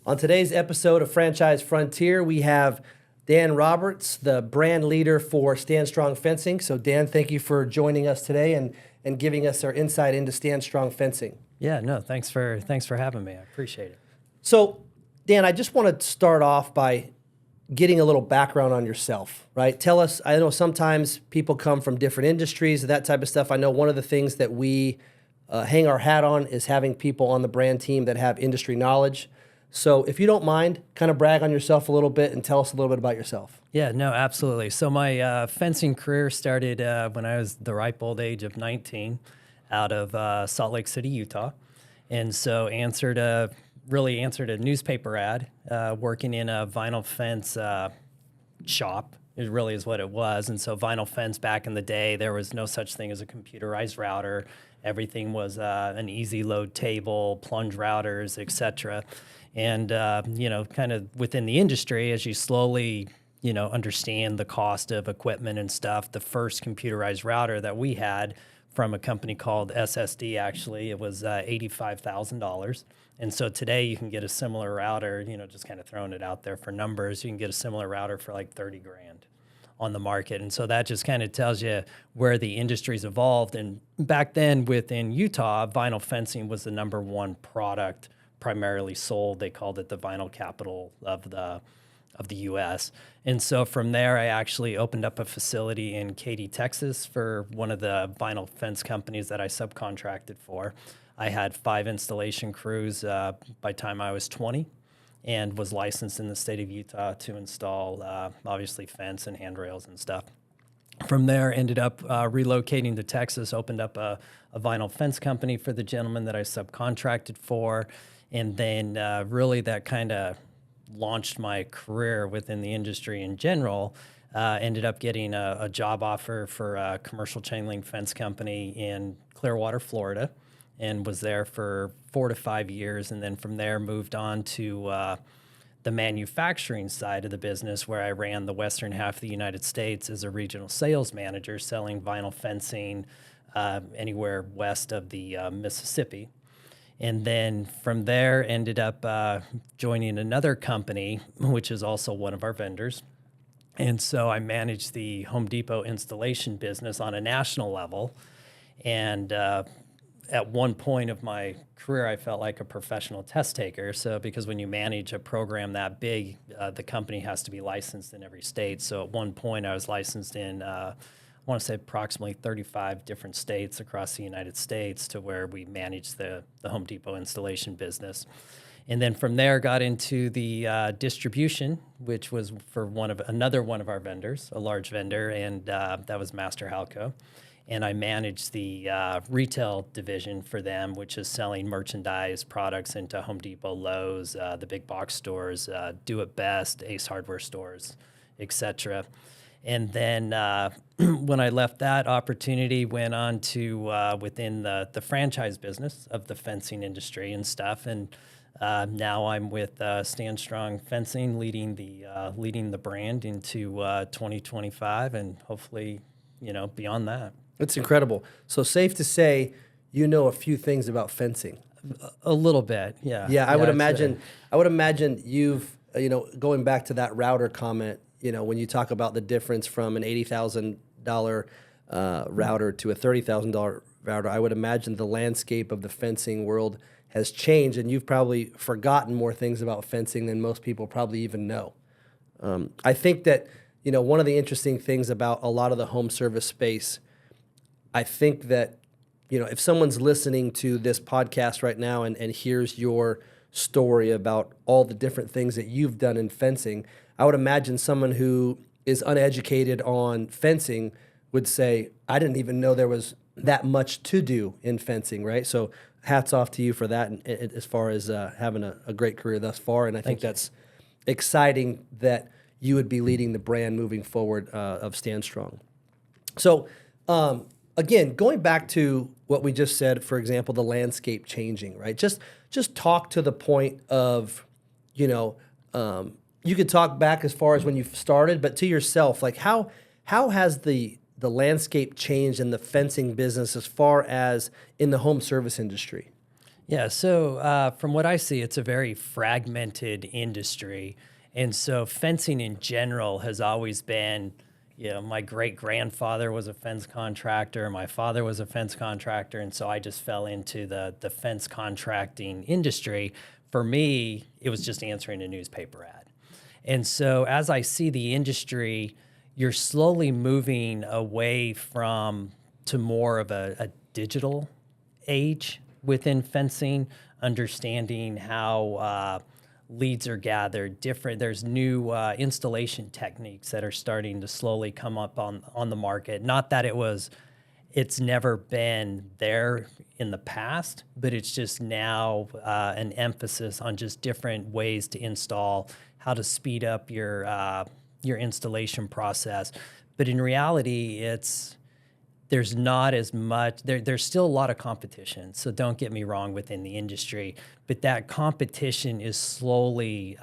On today's episode of Franchise Frontier, we have Dan Roberts, the brand leader for Stand Strong Fencing. So Dan, thank you for joining us today and giving us our insight into Stand Strong Fencing. Yeah, no, thanks for having me. I appreciate it. So Dan, I just want to start off by getting a little background on yourself, right? Tell us, I know sometimes people come from different industries, that type of stuff. I know one of the things that we hang our hat on is having people on the brand team that have industry knowledge. So if you don't mind, kind of brag on yourself a little bit and tell us a little bit about yourself. Yeah, no, absolutely. So my fencing career started when I was the ripe old age of 19 out of Salt Lake City, Utah. And so really answered a newspaper ad working in a vinyl fence shop. It really is what it was. And so vinyl fence back in the day, there was no such thing as a computerized router. Everything was an easy load table, plunge routers, et cetera. And, kind of within the industry, as you slowly, understand the cost of equipment and stuff, the first computerized router that we had from a company called SSD, actually, it was $85,000. And so today you can get a similar router, just kind of throwing it out there for numbers, you can get a similar router for like 30 grand on the market. And so that just kind of tells you where the industry's evolved. And back then within Utah, vinyl fencing was the number one product primarily sold. They called it the vinyl capital of the U.S. And so from there, I actually opened up a facility in Katy, Texas for one of the vinyl fence companies that I subcontracted for. I had 5 installation crews by the time I was 20 and was licensed in the state of Utah to install, obviously, fence and handrails and stuff. From there, ended up relocating to Texas, opened up a vinyl fence company for the gentleman that I subcontracted for. And then really that kind of launched my career within the industry in general. Ended up getting a job offer for a commercial chain link fence company in Clearwater, Florida, and was there for 4 to 5 years. And then from there moved on to the manufacturing side of the business, where I ran the western half of the United States as a regional sales manager, selling vinyl fencing anywhere west of the Mississippi. And then from there, ended up joining another company, which is also one of our vendors. And so I managed the Home Depot installation business on a national level. And at one point of my career, I felt like a professional test taker. So because when you manage a program that big, the company has to be licensed in every state. So at one point, I was licensed in I want to say approximately 35 different states across the United States, to where we managed the Home Depot installation business. And then from there got into the distribution, which was for another one of our vendors, a large vendor, and that was Master Halco. And I managed the retail division for them, which is selling merchandise products into Home Depot, Lowe's, the big box stores, Do It Best, Ace Hardware stores, et cetera. And then when I left that opportunity, went on to within the franchise business of the fencing industry and stuff. And now I'm with Stand Strong Fencing, leading the brand into 2025, and hopefully, beyond that. That's incredible. So safe to say, you know a few things about fencing. A little bit, yeah. Yeah, I would imagine you've, going back to that router comment, when you talk about the difference from an $80,000 router to a $30,000 router, I would imagine the landscape of the fencing world has changed, and you've probably forgotten more things about fencing than most people probably even know. I think that, one of the interesting things about a lot of the home service space, I think that, if someone's listening to this podcast right now and hears your story about all the different things that you've done in fencing, I would imagine someone who is uneducated on fencing would say, I didn't even know there was that much to do in fencing, right? So hats off to you for that, and as far as having a great career thus far. And I think that's exciting that you would be leading the brand moving forward of Stand Strong. So again, going back to what we just said, for example, the landscape changing, right? Just talk to the point of, you could talk back as far as when you started, but to yourself, like how has the landscape changed in the fencing business as far as in the home service industry? Yeah, so from what I see, it's a very fragmented industry. And so fencing in general has always been, my great grandfather was a fence contractor, my father was a fence contractor. And so I just fell into the fence contracting industry. For me, it was just answering a newspaper ad. And so as I see the industry, you're slowly moving away from to more of a digital age within fencing, understanding how leads are gathered. There's new installation techniques that are starting to slowly come up on the market. Not that it's never been there in the past, but it's just now an emphasis on just different ways to install, how to speed up your installation process. But in reality, there's not as much, there's still a lot of competition. So don't get me wrong within the industry, but that competition is slowly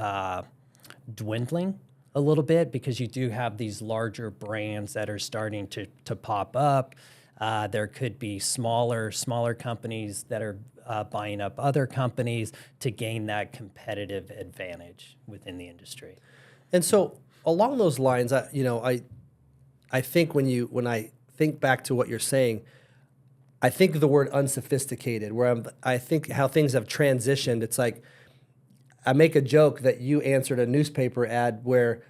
dwindling a little bit because you do have these larger brands that are starting to pop up. There could be smaller companies that are buying up other companies to gain that competitive advantage within the industry. And so along those lines, I think when I think back to what you're saying, I think the word unsophisticated, I think how things have transitioned. It's like I make a joke that you answered a newspaper ad where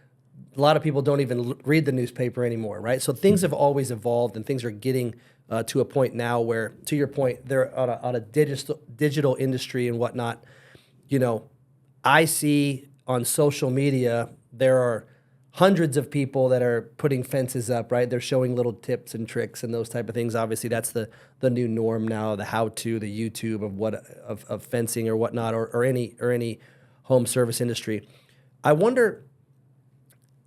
a lot of people don't even read the newspaper anymore, right? So things have always evolved, and things are getting to a point now where, to your point, they're on a digital industry and whatnot. I see on social media there are hundreds of people that are putting fences up, right? They're showing little tips and tricks and those type of things. Obviously, that's the new norm now, the how-to, the YouTube of fencing or whatnot, or any home service industry. I wonder,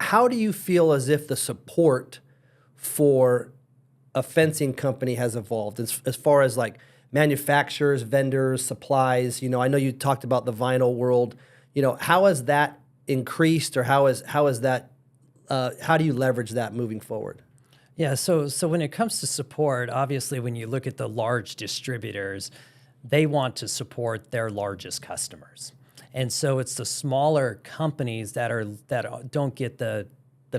how do you feel as if the support for a fencing company has evolved as far as like manufacturers, vendors, supplies? I know you talked about the vinyl world. How has that increased, or how is that? How do you leverage that moving forward? Yeah, so when it comes to support, obviously when you look at the large distributors, they want to support their largest customers. And so it's the smaller companies that don't get the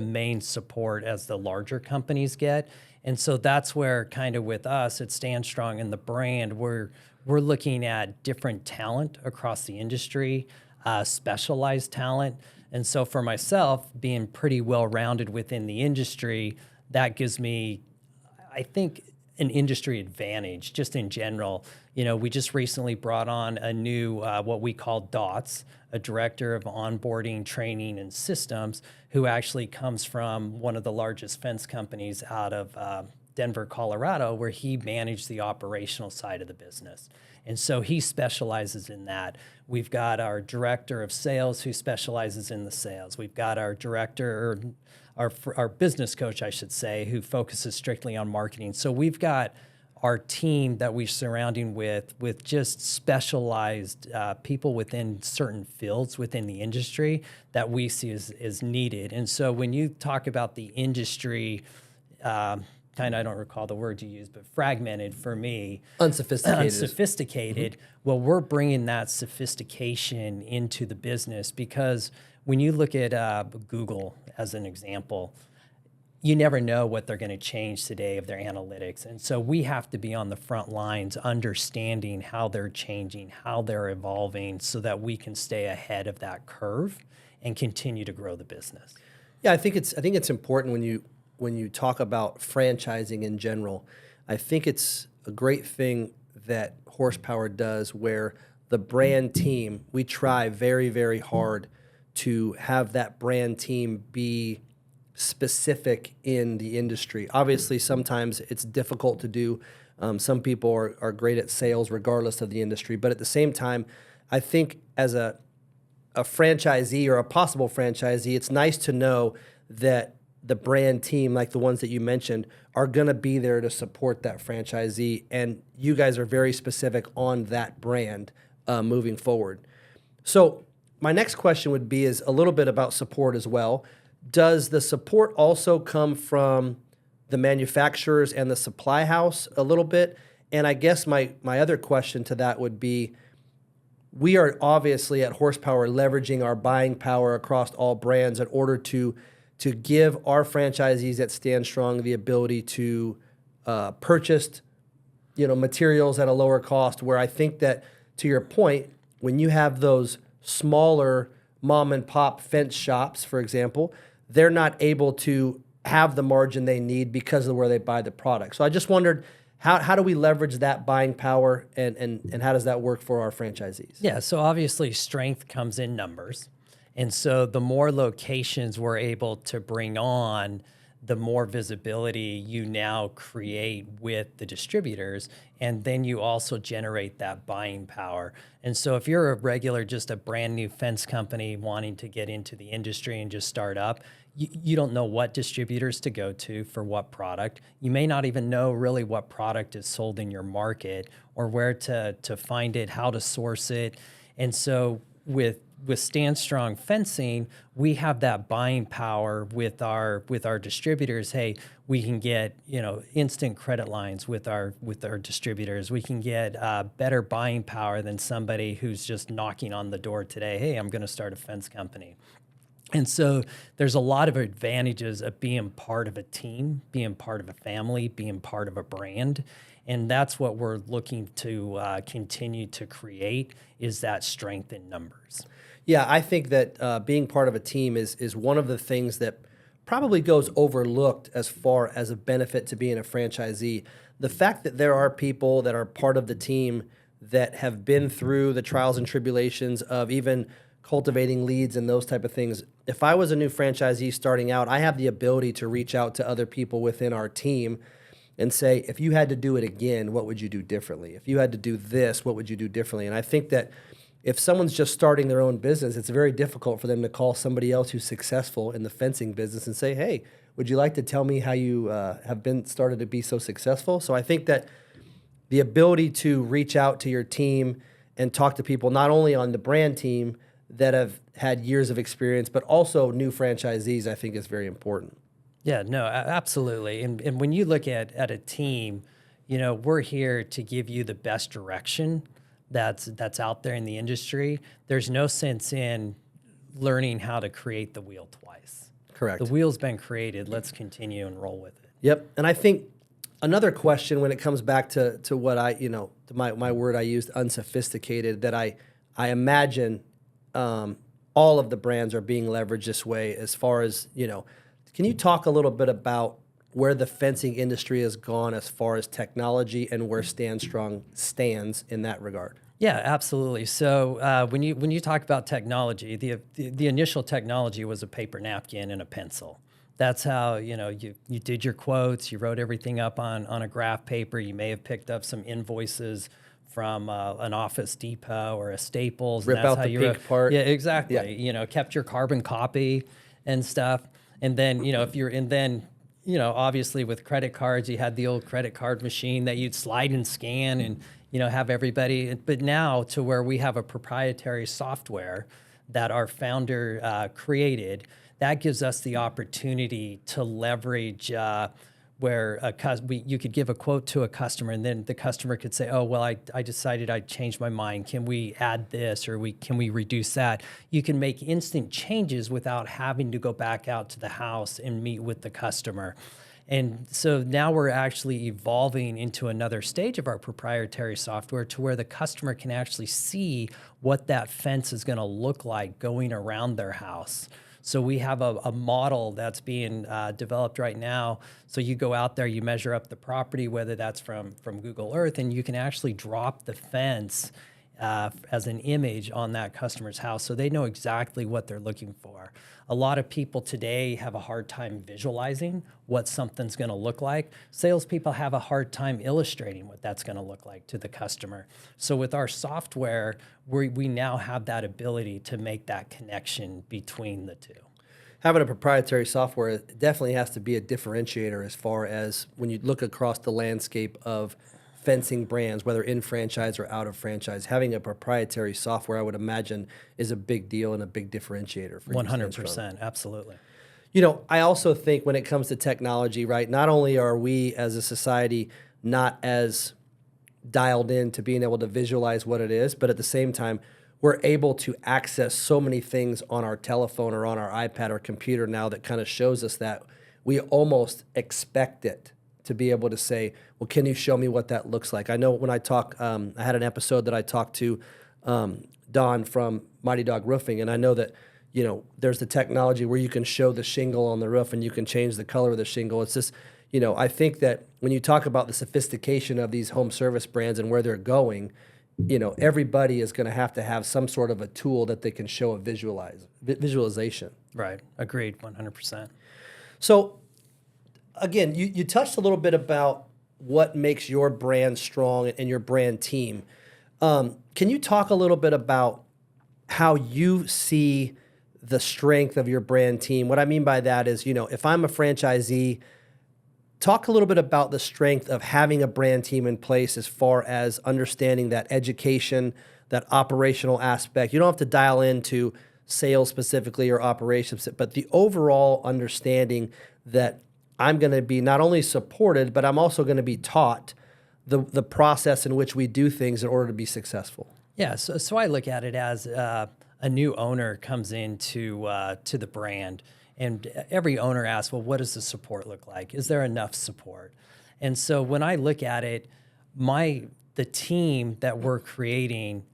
main support as the larger companies get. And so that's where kind of with us at Stand Strong and the brand, we're looking at different talent across the industry, specialized talent. And so for myself, being pretty well-rounded within the industry, that gives me, I think, an industry advantage just in general. We just recently brought on a new, what we call DOTS, a director of onboarding, training, and systems, who actually comes from one of the largest fence companies out of Denver, Colorado, where he managed the operational side of the business. And so he specializes in that. We've got our director of sales who specializes in the sales. We've got our director, or our business coach, I should say, who focuses strictly on marketing. So we've got our team that we're surrounding with just specialized people within certain fields within the industry that we see as needed. And so when you talk about the industry, kind of, I don't recall the word you used, but fragmented for me. Unsophisticated. Mm-hmm. Well, we're bringing that sophistication into the business because when you look at Google as an example, you never know what they're going to change today of their analytics. And so we have to be on the front lines, understanding how they're changing, how they're evolving, so that we can stay ahead of that curve and continue to grow the business. Yeah, I think it's important when you talk about franchising in general. I think it's a great thing that Horsepower does, where the brand team, we try very, very hard to have that brand team be specific in the industry. Obviously, sometimes it's difficult to do. Some people are great at sales regardless of the industry. But at the same time, I think as a franchisee or a possible franchisee, it's nice to know that the brand team, like the ones that you mentioned, are going to be there to support that franchisee. And you guys are very specific on that brand moving forward. So my next question would be is a little bit about support as well. Does the support also come from the manufacturers and the supply house a little bit? And I guess my other question to that would be, we are obviously at Horsepower leveraging our buying power across all brands in order to give our franchisees that stand strong the ability to purchase materials at a lower cost. Where I think that, to your point, when you have those smaller mom and pop fence shops, for example, they're not able to have the margin they need because of where they buy the product. So I just wondered, how do we leverage that buying power, and how does that work for our franchisees? Yeah, so obviously strength comes in numbers. And so the more locations we're able to bring on, the more visibility you now create with the distributors. And then you also generate that buying power. And so if you're a regular, just a brand new fence company wanting to get into the industry and just start up, you don't know what distributors to go to for what product. You may not even know really what product is sold in your market or where to find it, how to source it. And so with Stand Strong Fencing, we have that buying power with our distributors. Hey, we can get instant credit lines with our distributors. We can get better buying power than somebody who's just knocking on the door today. Hey, I'm going to start a fence company. And so there's a lot of advantages of being part of a team, being part of a family, being part of a brand. And that's what we're looking to continue to create, is that strength in numbers. Yeah, I think that being part of a team is one of the things that probably goes overlooked as far as a benefit to being a franchisee. The fact that there are people that are part of the team that have been through the trials and tribulations of even cultivating leads and those type of things. If I was a new franchisee starting out, I have the ability to reach out to other people within our team and say, if you had to do it again, what would you do differently? If you had to do this, what would you do differently? And I think that if someone's just starting their own business, it's very difficult for them to call somebody else who's successful in the fencing business and say, hey, would you like to tell me how you have been started to be so successful? So I think that the ability to reach out to your team and talk to people, not only on the brand team that have had years of experience, but also new franchisees, I think is very important. Yeah, no, absolutely. And when you look at a team, we're here to give you the best direction that's out there in the industry. There's no sense in learning how to create the wheel twice. Correct. The wheel's been created. Let's continue and roll with it. Yep. And I think another question when it comes back to what to my word I used, unsophisticated, that I imagine all of the brands are being leveraged this way as far as, can you talk a little bit about where the fencing industry has gone as far as technology and where Stand Strong stands in that regard? Yeah, absolutely. So when you talk about technology, the initial technology was a paper napkin and a pencil. That's how you did your quotes. You wrote everything up on a graph paper. You may have picked up some invoices from an Office Depot or a Staples. Rip out the pink part. Yeah, exactly. Yeah. Kept your carbon copy and stuff. And then obviously with credit cards, you had the old credit card machine that you'd slide and scan and have everybody. But now to where we have a proprietary software that our founder created, that gives us the opportunity to leverage where you could give a quote to a customer, and then the customer could say, oh, well, I decided I'd change my mind. Can we add this, or can we reduce that? You can make instant changes without having to go back out to the house and meet with the customer. And so now we're actually evolving into another stage of our proprietary software to where the customer can actually see what that fence is going to look like going around their house. So we have a model that's being developed right now. So you go out there, you measure up the property, whether that's from Google Earth, and you can actually drop the fence as an image on that customer's house, so they know exactly what they're looking for. A lot of people today have a hard time visualizing what something's going to look like. Salespeople have a hard time illustrating what that's going to look like to the customer. So with our software, we now have that ability to make that connection between the two. Having a proprietary software definitely has to be a differentiator as far as when you look across the landscape of fencing brands, whether in franchise or out of franchise. Having a proprietary software, I would imagine, is a big deal and a big differentiator for 100%, absolutely. I also think when it comes to technology, right, not only are we as a society not as dialed in to being able to visualize what it is, but at the same time, we're able to access so many things on our telephone or on our iPad or computer now that kind of shows us that we almost expect it to be able to say, well, can you show me what that looks like? I know when I talk, I had an episode that I talked to Don from Mighty Dog Roofing, and I know that, you know, there's the technology where you can show the shingle on the roof and you can change the color of the shingle. It's just, you know, I think that when you talk about the sophistication of these home service brands and where they're going, you know, everybody is going to have some sort of a tool that they can show a visualization. Right. Agreed. 100%. So again, you touched a little bit about what makes your brand strong and your brand team. Can you talk a little bit about how you see the strength of your brand team? What I mean by that is, you know, if I'm a franchisee, talk a little bit about the strength of having a brand team in place as far as understanding that education, that operational aspect. You don't have to dial into sales specifically or operations, but the overall understanding that I'm going to be not only supported, but I'm also going to be taught the process in which we do things in order to be successful. Yeah, so I look at it as a new owner comes into to the brand, and every owner asks, well, what does the support look like? Is there enough support? And so when I look at it, the team that we're creating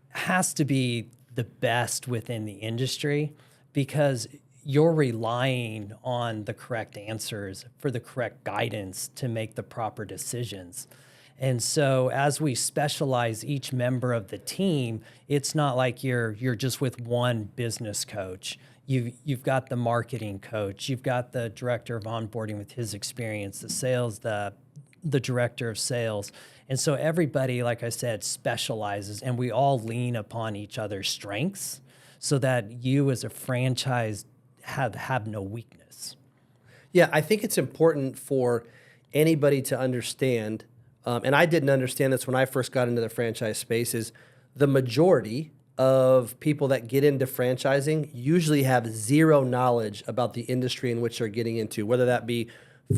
has to be the best within the industry, because you're relying on the correct answers for the correct guidance to make the proper decisions. And so as we specialize each member of the team, it's not like you're just with one business coach. You've got the marketing coach, you've got the director of onboarding with his experience, the sales, the director of sales. And so everybody, like I said, specializes, and we all lean upon each other's strengths so that you as a franchise have no weakness. Yeah, I think it's important for anybody to understand, and I didn't understand this when I first got into the franchise space, is the majority of people that get into franchising usually have zero knowledge about the industry in which they're getting into, whether that be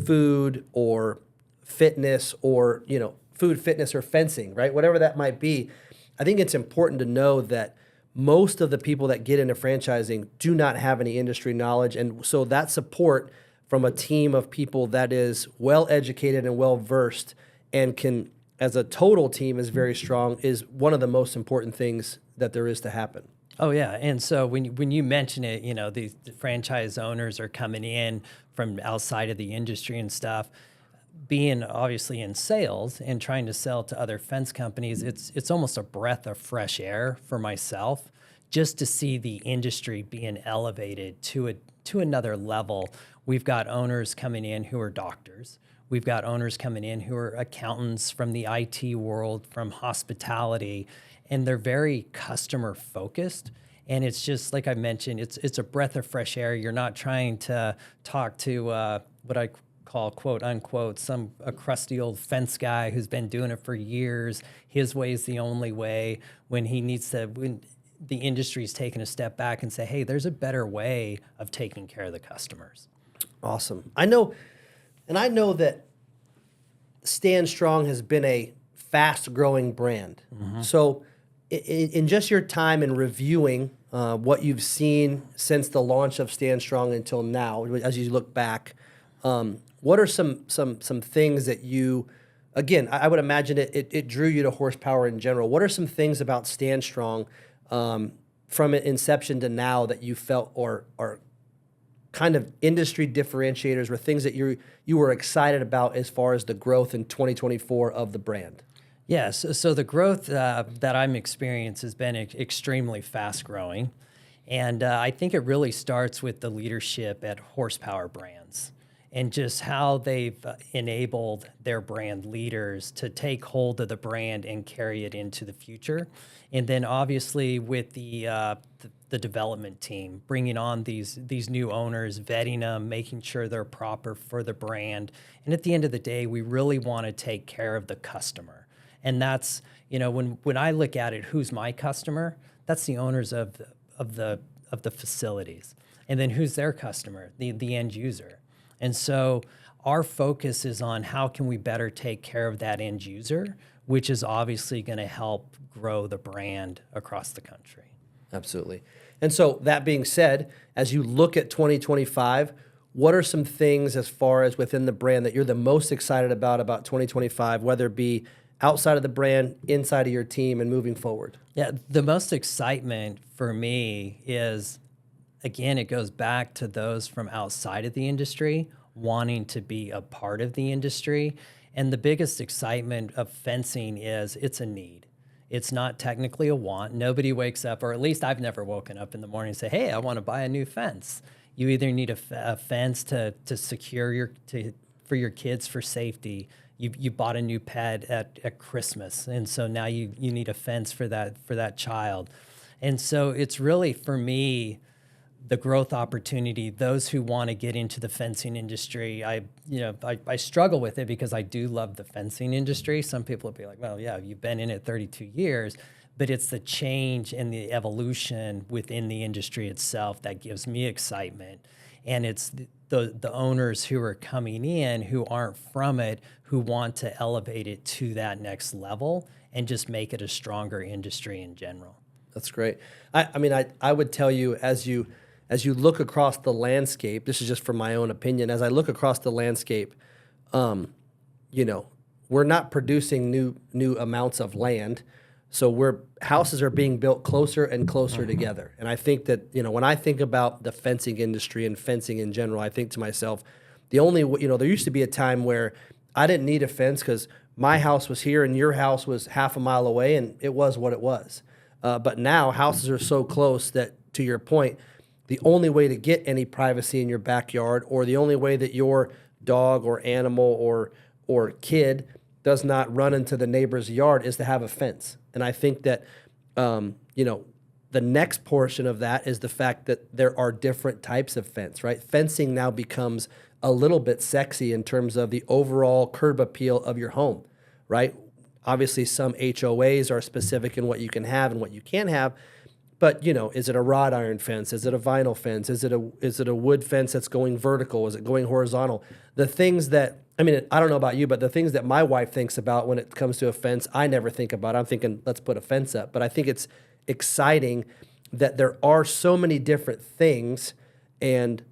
food or fitness or, you know, food, fitness, or fencing, right? Whatever that might be. I think it's important to know that most of the people that get into franchising do not have any industry knowledge. And so that support from a team of people that is well educated and well versed and can, as a total team, is very strong, is one of the most important things that there is to happen. Oh yeah, and so when you mention it, you know, the franchise owners are coming in from outside of the industry and stuff. Being obviously in sales and trying to sell to other fence companies, it's almost a breath of fresh air for myself, just to see the industry being elevated to another level. We've got owners coming in who are doctors. We've got owners coming in who are accountants from the IT world, from hospitality, and they're very customer focused. And it's just, like I mentioned, it's a breath of fresh air. You're not trying to talk to what I call, quote unquote, a crusty old fence guy who's been doing it for years. His way is the only way, when the industry's taken a step back and say, hey, there's a better way of taking care of the customers. Awesome. I know that Stand Strong has been a fast-growing brand. Mm-hmm. So in just your time in reviewing what you've seen since the launch of Stand Strong until now, as you look back, what are some things that you, again, I would imagine it drew you to horsepower in general. What are some things about Stand Strong from inception to now that you felt are kind of industry differentiators, or things that you were excited about as far as the growth in 2024 of the brand? Yes, so the growth that I'm experiencing has been extremely fast growing. And I think it really starts with the leadership at Horsepower Brands and just how they've enabled their brand leaders to take hold of the brand and carry it into the future. And then obviously with the development team, bringing on these new owners, vetting them, making sure they're proper for the brand. And at the end of the day, we really want to take care of the customer. And that's, you know, when I look at it, who's my customer? That's the owners of the facilities. And then who's their customer? The end user. And so our focus is on how can we better take care of that end user, which is obviously going to help grow the brand across the country. Absolutely. And so that being said, as you look at 2025, what are some things as far as within the brand that you're the most excited about 2025, whether it be outside of the brand, inside of your team, and moving forward? Yeah, the most excitement for me is, again, it goes back to those from outside of the industry wanting to be a part of the industry. And the biggest excitement of fencing is it's a need. It's not technically a want. Nobody wakes up, or at least I've never woken up in the morning and say, hey, I want to buy a new fence. You either need a fence to secure for your kids for safety. You bought a new pet at Christmas, and so now you need a fence for that child. And so it's really, for me, the growth opportunity, those who want to get into the fencing industry. I struggle with it because I do love the fencing industry. Some people will be like, well, yeah, you've been in it 32 years, but it's the change and the evolution within the industry itself that gives me excitement. And it's the owners who are coming in who aren't from it, who want to elevate it to that next level and just make it a stronger industry in general. That's great. I would tell you, as you look across the landscape, this is just from my own opinion, as I look across the landscape, we're not producing new amounts of land. So houses are being built closer and closer together. And I think that, when I think about the fencing industry and fencing in general, I think to myself, there used to be a time where I didn't need a fence because my house was here and your house was half a mile away and it was what it was. But now houses are so close that, to your point, the only way to get any privacy in your backyard, or the only way that your dog or animal or kid does not run into the neighbor's yard, is to have a fence. And I think that, the next portion of that is the fact that there are different types of fence, right? Fencing now becomes a little bit sexy in terms of the overall curb appeal of your home, right? Obviously, some HOAs are specific in what you can have and what you can't have. But, is it a wrought iron fence? Is it a vinyl fence? Is it a wood fence that's going vertical? Is it going horizontal? The things that, I don't know about you, but the things that my wife thinks about when it comes to a fence, I never think about. I'm thinking, let's put a fence up. But I think it's exciting that there are so many different things and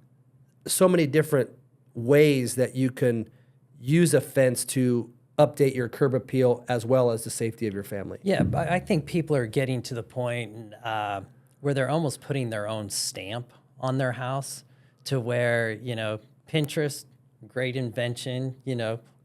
so many different ways that you can use a fence to update your curb appeal as well as the safety of your family. Yeah, but I think people are getting to the point where they're almost putting their own stamp on their house, to where, Pinterest, great invention,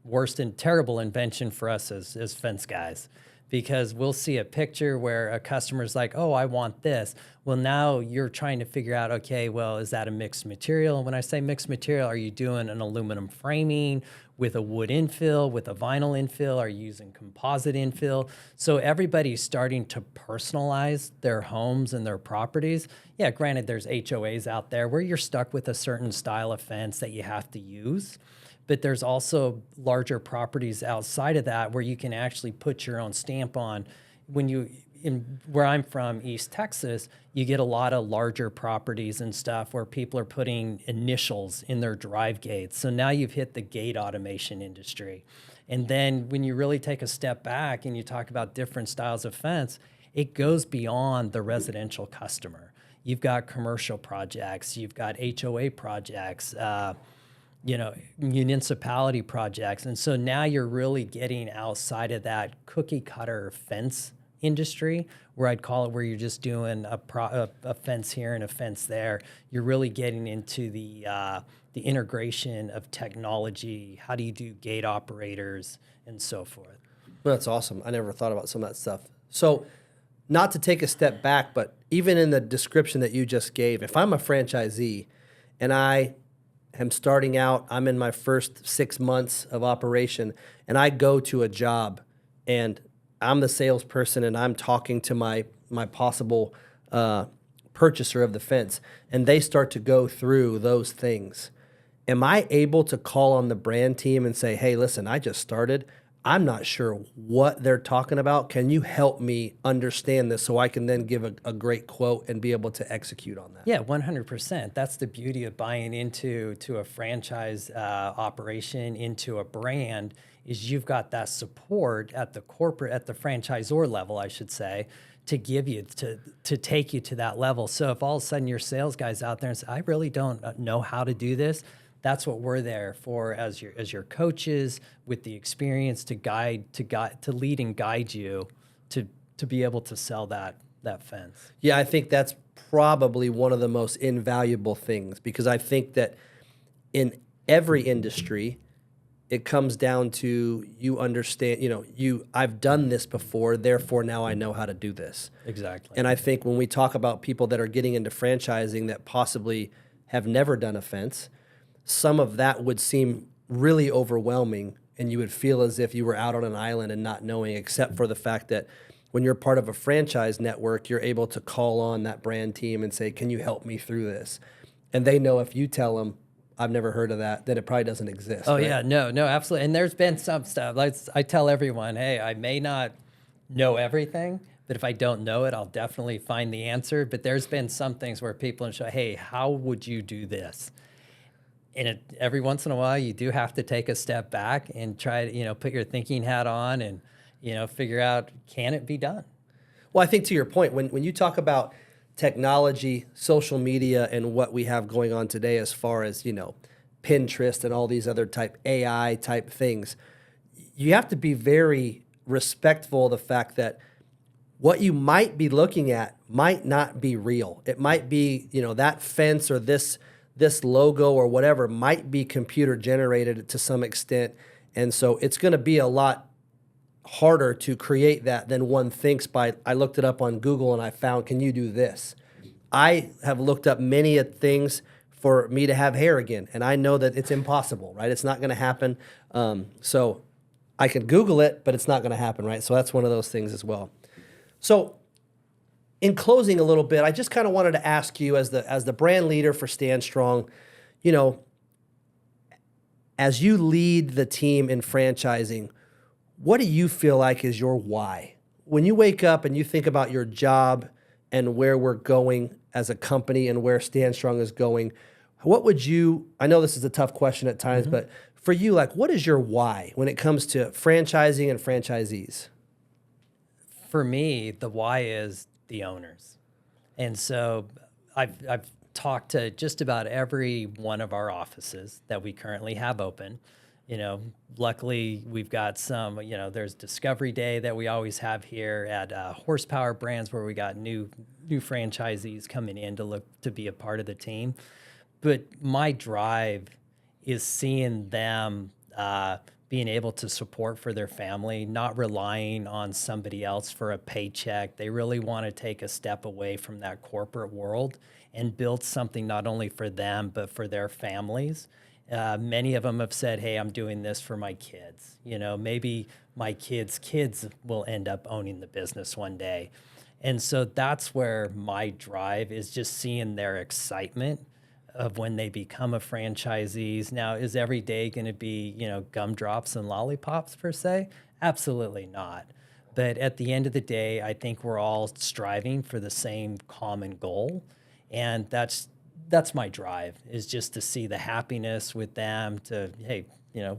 worst and terrible invention for us as fence guys, because we'll see a picture where a customer's like, oh, I want this. Well, now you're trying to figure out, okay, well, is that a mixed material? And when I say mixed material, are you doing an aluminum framing with a wood infill, with a vinyl infill? Are you using composite infill? So everybody's starting to personalize their homes and their properties. Yeah, granted, there's HOAs out there where you're stuck with a certain style of fence that you have to use. But there's also larger properties outside of that where you can actually put your own stamp on. Where I'm from, East Texas, you get a lot of larger properties and stuff where people are putting initials in their drive gates. So now you've hit the gate automation industry. And then when you really take a step back and you talk about different styles of fence, it goes beyond the residential customer. You've got commercial projects, you've got HOA projects, municipality projects. And so now you're really getting outside of that cookie cutter fence industry, where I'd call it, where you're just doing a fence here and a fence there. You're really getting into the integration of technology. How do you do gate operators and so forth? Well, that's awesome. I never thought about some of that stuff. So, not to take a step back, but even in the description that you just gave, if I'm a franchisee and I am starting out, I'm in my first 6 months of operation, and I go to a job and I'm the salesperson and I'm talking to my possible purchaser of the fence, and they start to go through those things. Am I able to call on the brand team and say, hey, listen, I just started. I'm not sure what they're talking about. Can you help me understand this so I can then give a great quote and be able to execute on that? Yeah, 100%. That's the beauty of buying into a franchise operation, into a brand, is you've got that support at the corporate, at the franchisor level, I should say, to give you, to take you to that level. So if all of a sudden your sales guy's out there and say, I really don't know how to do this, that's what we're there for as your coaches with the experience to lead and guide you to be able to sell that fence. Yeah, I think that's probably one of the most invaluable things, because I think that in every industry, it comes down to you understand, I've done this before, therefore now I know how to do this. Exactly. And I think when we talk about people that are getting into franchising that possibly have never done a fence, some of that would seem really overwhelming, and you would feel as if you were out on an island and not knowing, except for the fact that when you're part of a franchise network, you're able to call on that brand team and say, can you help me through this? And they know if you tell them, I've never heard of that, then it probably doesn't exist. Oh, right? yeah, no, absolutely. And there's been some stuff, like I tell everyone, hey, I may not know everything, but if I don't know it, I'll definitely find the answer. But there's been some things where people say, hey, how would you do this? And every once in a while, you do have to take a step back and try to, put your thinking hat on and, figure out, can it be done? Well, I think to your point, when you talk about technology, social media, and what we have going on today as far as, Pinterest and all these other type AI type things, you have to be very respectful of the fact that what you might be looking at might not be real. It might be, that fence or this logo or whatever might be computer generated to some extent. And so it's going to be a lot harder to create that than one thinks by, I looked it up on Google and I found, can you do this? I have looked up many things for me to have hair again, and I know that it's impossible, right? It's not going to happen. So I can Google it, but it's not going to happen, right? So that's one of those things as well. So in closing a little bit, I just kind of wanted to ask you, as the brand leader for Stand Strong, as you lead the team in franchising, what do you feel like is your why? When you wake up and you think about your job and where we're going as a company and where Stand Strong is going, what would you, I know this is a tough question at times, but for you, what is your why when it comes to franchising and franchisees? For me, the why is the owners. And so I've talked to just about every one of our offices that we currently have open. Luckily we've got some, there's Discovery Day that we always have here at Horsepower Brands, where we got new franchisees coming in to be a part of the team. But my drive is seeing them being able to support for their family, not relying on somebody else for a paycheck. They really want to take a step away from that corporate world and build something not only for them, but for their families. Many of them have said, hey, I'm doing this for my kids. Maybe my kids' will end up owning the business one day. And so that's where my drive is, just seeing their excitement of when they become a franchisees. Now, is every day going to be, gumdrops and lollipops per se? Absolutely not. But at the end of the day, I think we're all striving for the same common goal. And that's my drive, is just to see the happiness with them, to, hey,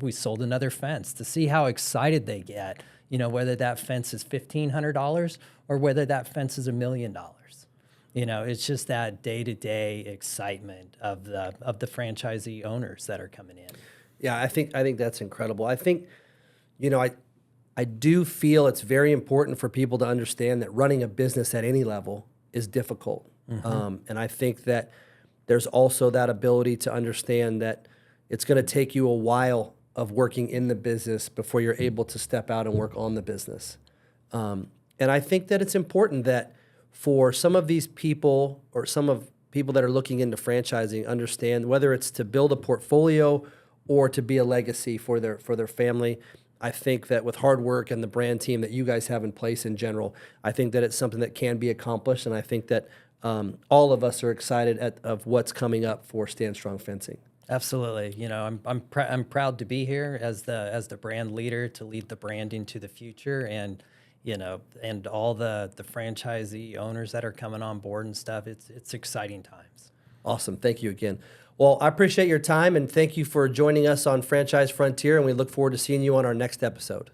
we sold another fence, to see how excited they get, whether that fence is $1,500 or whether that fence is $1 million. It's just that day-to-day excitement of the franchisee owners that are coming in. Yeah, I think that's incredible. I think, I do feel it's very important for people to understand that running a business at any level is difficult. And I think that there's also that ability to understand that it's going to take you a while of working in the business before you're able to step out and work on the business. And I think that it's important that for some of these people, or some of people that are looking into franchising, understand whether it's to build a portfolio or to be a legacy for their family. I think that with hard work and the brand team that you guys have in place in general, I think that it's something that can be accomplished. And I think that all of us are excited of what's coming up for Stand Strong Fencing. Absolutely. You know, I'm proud to be here as the brand leader to lead the brand into the future, and you know, and all the franchisee owners that are coming on board and stuff. It's exciting times. Awesome. Thank you again. Well, I appreciate your time and thank you for joining us on Franchise Frontier, and we look forward to seeing you on our next episode.